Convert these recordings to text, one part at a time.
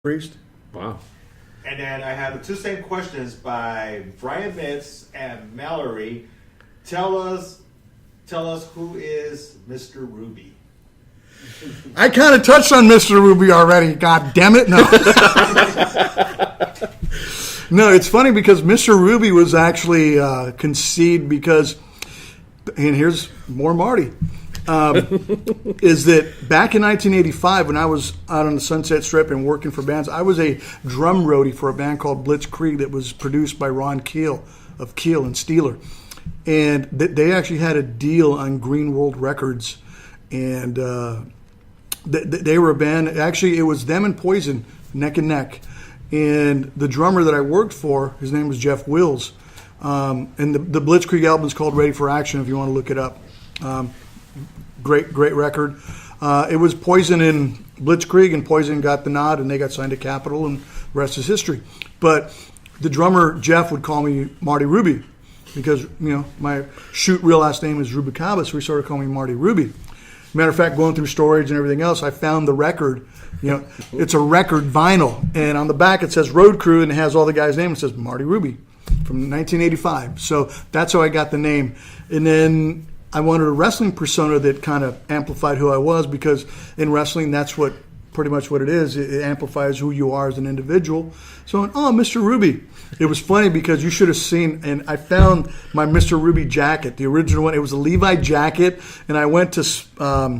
Priest. Wow. And then I have the two same questions by Brian Mitz and Mallory. Tell us who is Mr. Ruby. I kind of touched on Mr. Ruby already. God damn it! No, no. It's funny because Mr. Ruby was actually conceived because, and here's more Marty. Is that back in 1985 when I was out on the Sunset Strip and working for bands, I was a drum roadie for a band called Blitzkrieg that was produced by Ron Keel of Keel and Steeler. And they actually had a deal on Green World Records. And they were a band. Actually, it was them and Poison, neck and neck. And the drummer that I worked for, his name was Jeff Wills. And the Blitzkrieg album is called Ready for Action if you want to look it up. Great record. It was Poison and Blitzkrieg, and Poison got the nod, and they got signed to Capitol, and the rest is history. But the drummer, Jeff, would call me Marty Ruby because, my real last name is Rubicaba, so he started calling me Marty Ruby. Matter of fact, going through storage and everything else, I found the record. It's a record vinyl, and on the back it says Road Crew, and it has all the guys' names. It says Marty Ruby from 1985. So that's how I got the name. And then I wanted a wrestling persona that kind of amplified who I was, because in wrestling, that's pretty much what it is. It amplifies who you are as an individual. So, Mr. Ruby. It was funny because you should have seen, and I found my Mr. Ruby jacket, the original one. It was a Levi jacket, and I went to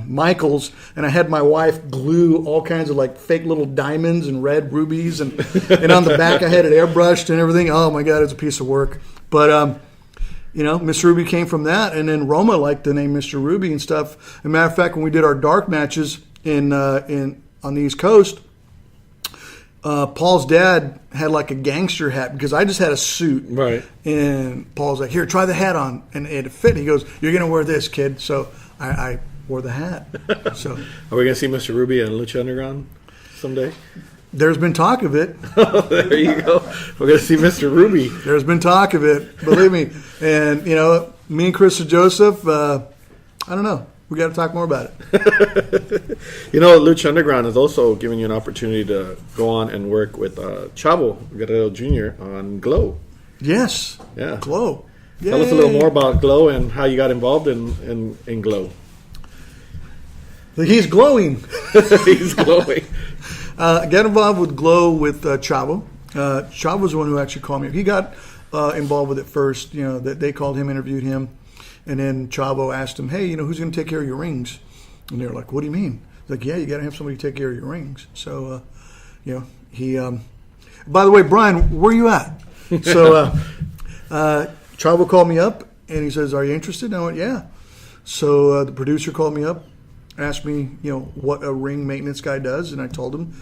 Michael's, and I had my wife glue all kinds of like fake little diamonds and red rubies, and on the back I had it airbrushed and everything. Oh my God, it's a piece of work. But Mr. Ruby came from that, and then Roma liked the name Mr. Ruby and stuff. As a matter of fact, when we did our dark matches on the East Coast, Paul's dad had like a gangster hat because I just had a suit. Right. And Paul's like, "Here, try the hat on," and it fit. He goes, "You're gonna wear this, kid." So I wore the hat. So are we gonna see Mr. Ruby on Lucha Underground someday? There's been talk of it. There you go. We're going to see Mr. Ruby. There's been talk of it, believe me. And, me and Chris and Joseph, I don't know. We got to talk more about it. Lucha Underground is also giving you an opportunity to go on and work with Chavo Guerrero Jr. on Glow. Yes. Yeah. Glow. Yay. Tell us a little more about Glow and how you got involved in Glow. He's glowing. He's glowing. Got involved with Glow with Chavo. Chavo was the one who actually called me. He got involved with it first. That they called him, interviewed him, and then Chavo asked him, "Hey, who's going to take care of your rings?" And they were like, "What do you mean?" He's like, "Yeah, you got to have somebody take care of your rings." So, he. By the way, Brian, where are you at? So, Chavo called me up and he says, "Are you interested?" And I went, "Yeah." So the producer called me up, asked me, what a ring maintenance guy does, and I told him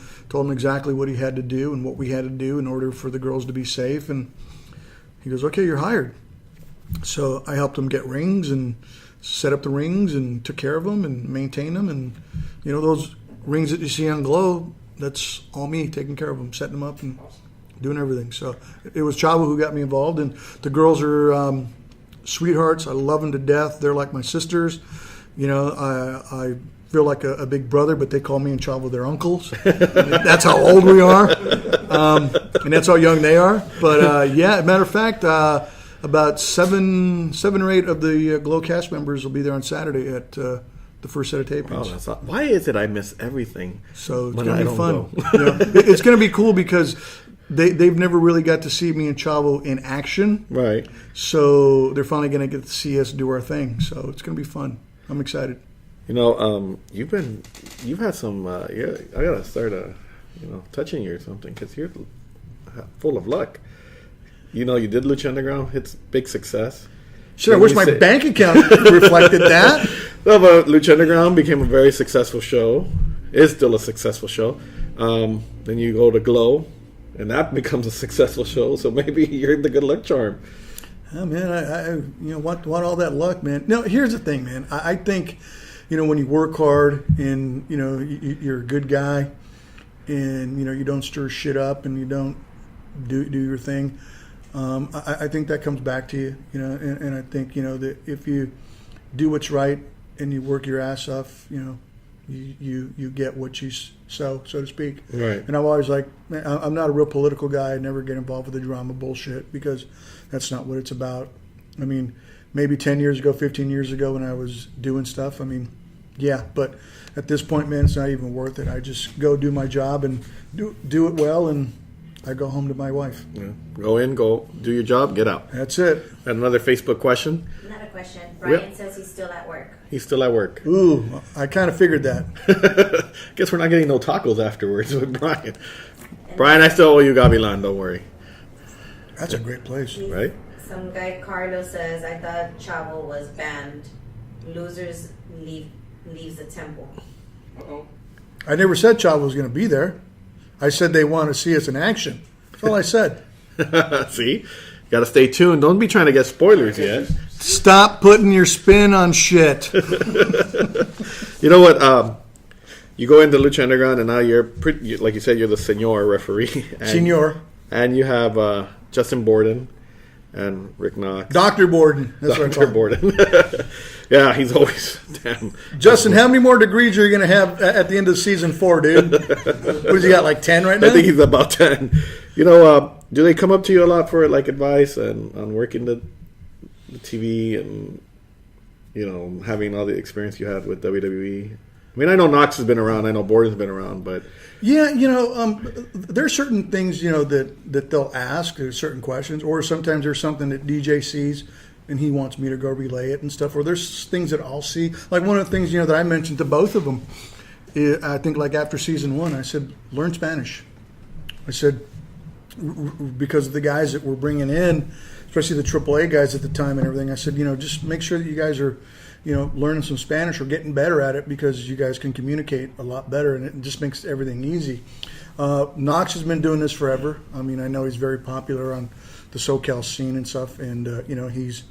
exactly what he had to do and what we had to do in order for the girls to be safe. And he goes, "Okay, you're hired." So I helped him get rings and set up the rings and took care of them and maintained them. And those rings that you see on Glow, that's all me taking care of them, setting them up and doing everything. So it was Chavo who got me involved, and the girls are sweethearts. I love them to death. They're like my sisters. I feel like a big brother, but they call me and Chavo their uncles. That's how old we are, and that's how young they are. But matter of fact, about seven or eight of the Glow cast members will be there on Saturday at the first set of tapings. Oh, why is it I miss everything? So it's going to be fun. It's going to be cool because they've never really got to see me and Chavo in action. Right. So they're finally going to get to see us do our thing. So it's going to be fun. I'm excited. You've had some. I gotta start, touching you or something because you're full of luck. You did Lucha Underground. It's big success. Sure, I wish my bank account reflected that. No, but Lucha Underground became a very successful show. Is still a successful show. Then you go to Glow, and that becomes a successful show. So maybe you're the good luck charm. Oh, man, I want all that luck, man. No, here's the thing, man. I think, when you work hard and, you're a good guy and, you don't stir shit up and you don't do your thing, I think that comes back to you, and I think, that if you do what's right and you work your ass off, you get what you sow, so to speak. Right. And I've always like, I'm not a real political guy. I never get involved with the drama bullshit because that's not what it's about. I mean, maybe 10 years ago, 15 years ago when I was doing stuff, I mean, yeah, but at this point, man, it's not even worth it. I just go do my job and do it well, and I go home to my wife. Yeah. Go in, go do your job, get out. That's it. And another Facebook question. Not a question. Brian says he's still at work. He's still at work. Ooh, I kind of figured that. Guess we're not getting no tacos afterwards with Brian. Brian, I still owe you Gavilan, don't worry. That's a great place. Right? Some guy, Carlos, says, I thought Chavo was banned. Losers leaves the temple. I never said Chavo was going to be there. I said they want to see us in action. That's all I said. See? Got to stay tuned. Don't be trying to get spoilers yet. Stop putting your spin on shit. You know what? You go into Lucha Underground, and now you're pretty, like you said, you're the senior referee. And, Senior. And you have Justin Borden and Rick Knox. Dr. Borden. That's what I Dr. call him. Borden. Yeah, he's always damn. Justin, how many more degrees are you going to have at the end of season 4, dude? What's he got, like 10 right now? I think he's about 10. You know, do they come up to you a lot for like advice and on working the TV and, you know, having all the experience you had with WWE? I mean, I know Knox has been around. I know Borden's been around, but Yeah, you know, there are certain things, you know, that they'll ask. There's certain questions, or sometimes there's something that DJ sees and he wants me to go relay it and stuff. Or there's things that I'll see. Like one of the things, you know, that I mentioned to both of them, I think like after season 1, I said, learn Spanish. I said, because of the guys that we're bringing in, especially the AAA guys at the time and everything, I said, you know, just make sure that you guys are, you know, learning some Spanish or getting better at it because you guys can communicate a lot better and it just makes everything easy. Knox has been doing this forever. I mean, I know he's very popular on the SoCal scene and stuff, and, you know, he's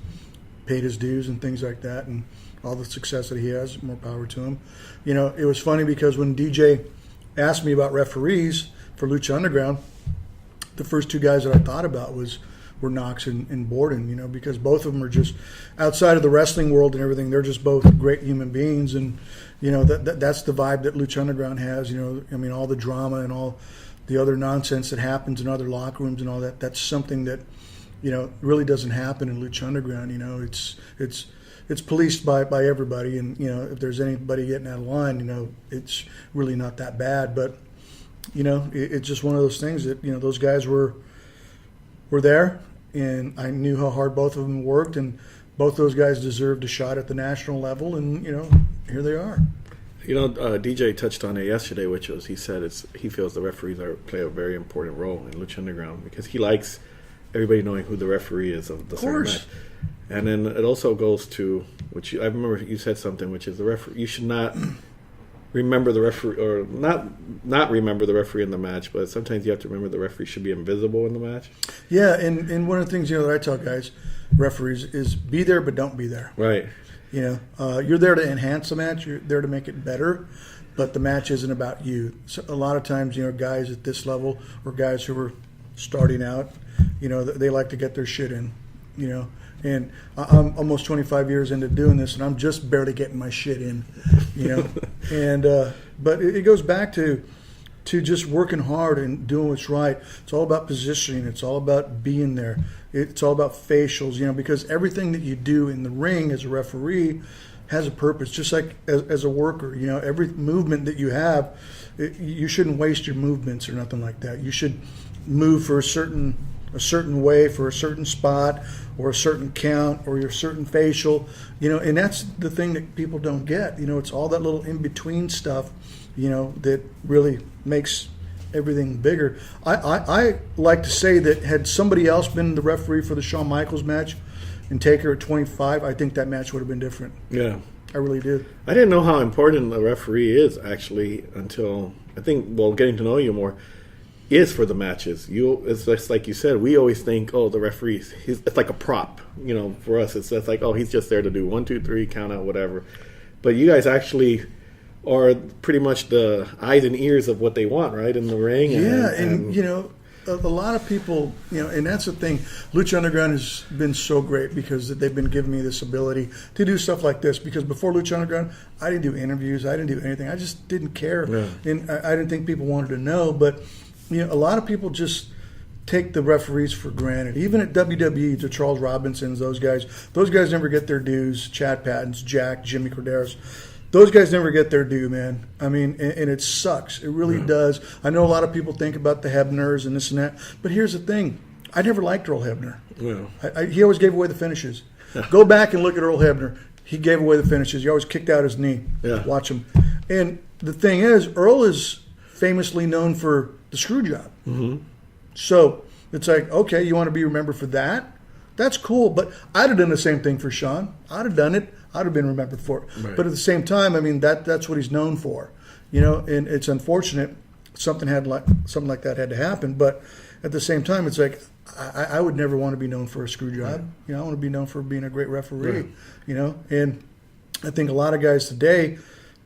paid his dues and things like that, and all the success that he has, more power to him. You know, it was funny because when DJ asked me about referees for Lucha Underground, the first 2 guys that I thought about were Knox and Borden, you know, because both of them are just outside of the wrestling world and everything. They're just both great human beings, and you know that's the vibe that Lucha Underground has. You know, I mean, all the drama and all the other nonsense that happens in other locker rooms and all that. That's something that, you know, really doesn't happen in Lucha Underground. You know, it's policed by everybody, and you know, if there's anybody getting out of line, you know, it's really not that bad. But you know, it's just one of those things that, you know, those guys were there, and I knew how hard both of them worked, and both those guys deserved a shot at the national level, and you know, here they are. you know, DJ touched on it yesterday, which was he said he feels the referees play a very important role in Lucha Underground because he likes everybody knowing who the referee is of the certain match. And then it also goes to, which I remember you said something, which is the referee. You should not remember the referee, or not remember the referee in the match, but sometimes you have to remember the referee should be invisible in the match. Yeah, and one of the things, you know, that I tell guys, referees, is be there but don't be there. Right. You know, you're there to enhance the match. You're there to make it better, but the match isn't about you. So a lot of times, you know, guys at this level or guys who are starting out, you know, they like to get their shit in, you know. And I'm almost 25 years into doing this, and I'm just barely getting my shit in, you know. And but it goes back to just working hard and doing what's right. It's all about positioning. It's all about being there. It's all about facials, you know, because everything that you do in the ring as a referee has a purpose, just like as a worker. You know, every movement that you have, you shouldn't waste your movements or nothing like that. You should move for a certain way for a certain spot or a certain count or your certain facial, you know, and that's the thing that people don't get. You know, it's all that little in-between stuff, you know, that really makes everything bigger. I like to say that had somebody else been the referee for the Shawn Michaels match and Taker at 25, I think that match would have been different. Yeah. I really did. I didn't know how important a referee is, actually, until I think, well, getting to know you more, is for the matches. It's just like you said, we always think, oh, the referees, it's like a prop. You know, for us, it's just like, oh, he's just there to do 1, 2, 3, count out, whatever. But you guys actually are pretty much the eyes and ears of what they want, right, in the ring. Yeah, and you know, a lot of people, and that's the thing. Lucha Underground has been so great because they've been giving me this ability to do stuff like this. Because before Lucha Underground, I didn't do interviews. I didn't do anything. I just didn't care. Yeah. And I didn't think people wanted to know. But, a lot of people just take the referees for granted. Even at WWE, the Charles Robinsons, those guys never get their dues. Chad Pattons, Jack, Jimmy Corderas. Those guys never get their due, man. I mean, and it sucks. It really does. I know a lot of people think about the Hebners and this and that, but here's the thing. I never liked Earl Hebner. Yeah. He always gave away the finishes. Go back and look at Earl Hebner. He gave away the finishes. He always kicked out his knee. Yeah. Watch him. And the thing is, Earl is famously known for the screw job. Mm-hmm. So it's like, okay, you want to be remembered for that? That's cool. But I'd have done the same thing for Sean. I'd have done it. I'd have been remembered for it. Right. But at the same time, I mean, that's what he's known for. And it's unfortunate something like that had to happen. But at the same time, it's like I would never want to be known for a screw job. Right. I want to be known for being a great referee. Right. And I think a lot of guys today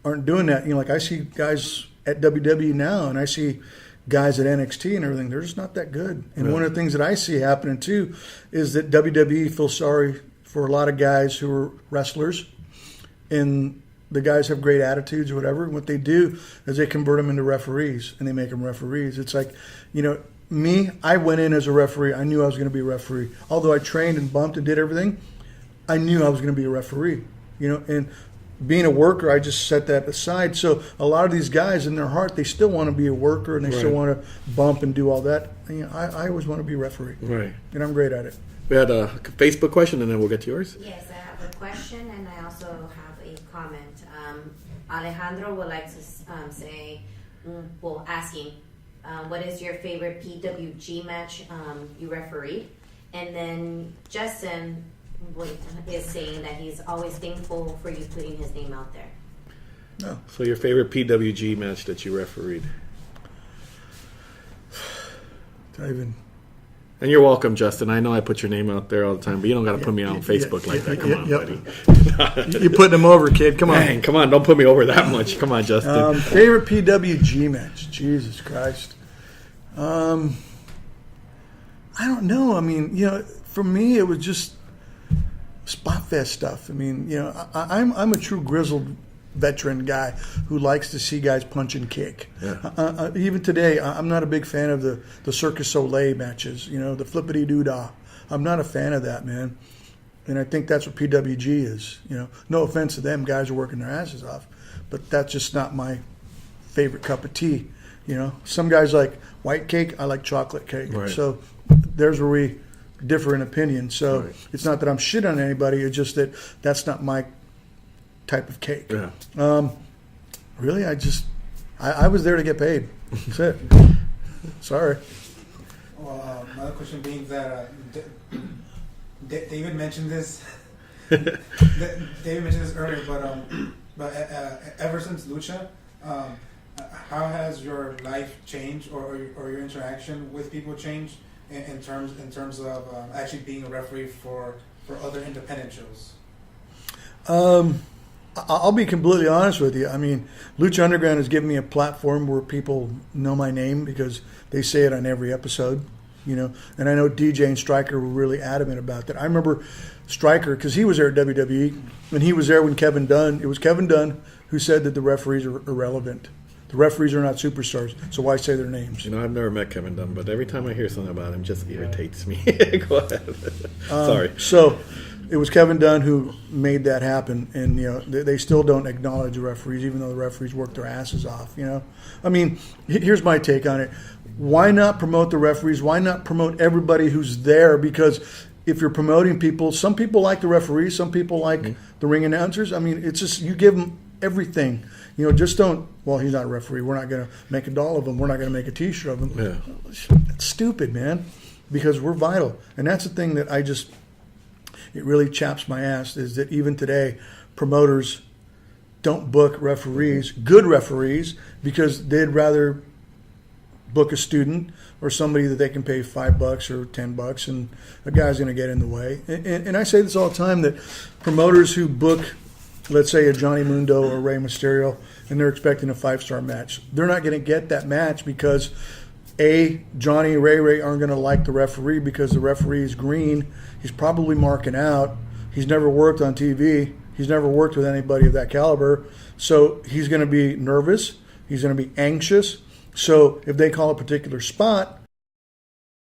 aren't doing that. Like I see guys at WWE now, and I see guys at NXT and everything. They're just not that good. And one of the things that I see happening too is that WWE feels sorry for a lot of guys who are wrestlers, and the guys have great attitudes or whatever. And what they do is they convert them into referees, and they make them referees. It's like, me, I went in as a referee. I knew I was going to be a referee. Although I trained and bumped and did everything, I knew I was going to be a referee. And being a worker, I just set that aside. So a lot of these guys, in their heart, they still want to be a worker, and they still want to bump and do all that. I always want to be a referee. Right. And I'm great at it. We had a Facebook question, and then we'll get to yours. Yes, I have a question, and I also have a comment. Alejandro would like to say, asking, what is your favorite PWG match you refereed? And then Justin is saying that he's always thankful for you putting his name out there. No. So your favorite PWG match that you refereed? And you're welcome, Justin. I know I put your name out there all the time, but you don't got to put me on Facebook like that. Come on, buddy. You're putting him over, kid. Come on. Dang, come on. Don't put me over that much. Come on, Justin. Favorite PWG match? Jesus Christ. I don't know. I mean, for me, it was just spot fest stuff. I mean, I'm a true grizzled veteran guy who likes to see guys punch and kick. Yeah. Even today, I'm not a big fan of the Circus Soleil matches, the flippity doo-dah. I'm not a fan of that, man. And I think that's what PWG is. No offense to them, guys are working their asses off, but that's just not my favorite cup of tea. Some guys like white cake, I like chocolate cake. Right. So there's where we differ in opinion. So It's not that I'm shit on anybody, it's just that that's not my type of cake. Yeah. Really, I was there to get paid. That's it. Sorry. Well, another question being that David mentioned this. David mentioned this earlier, but ever since Lucha, how has your life changed, or your interaction with people changed in terms of actually being a referee for other independent shows? I'll be completely honest with you. I mean, Lucha Underground has given me a platform where people know my name because they say it on every episode, And I know DJ and Stryker were really adamant about that. I remember Stryker, because he was there at WWE, and he was there when it was Kevin Dunn who said that the referees are irrelevant. The referees are not superstars, so why say their names? I've never met Kevin Dunn, but every time I hear something about him, it just irritates me. Go ahead. Sorry. So it was Kevin Dunn who made that happen, and they still don't acknowledge the referees, even though the referees work their asses off. I mean, here's my take on it. Why not promote the referees? Why not promote everybody who's there? Because if you're promoting people, some people like the referees, some people like the ring announcers. I mean, it's just you give them everything. Just don't. Well, he's not a referee. We're not going to make a doll of him. We're not going to make a T-shirt of him. Yeah. That's stupid, man. Because we're vital, and that's the thing that it really chaps my ass is that even today, promoters don't book referees, good referees, because they'd rather book a student or somebody that they can pay $5 or $10, and a guy's going to get in the way. And I say this all the time, that promoters who book, let's say, a Johnny Mundo or Rey Mysterio, and they're expecting a 5-star match, they're not going to get that match because Johnny Ray Ray aren't going to like the referee because the referee is green. He's probably marking out. He's never worked on TV. He's never worked with anybody of that caliber. So he's going to be nervous. He's going to be anxious. So if they call a particular spot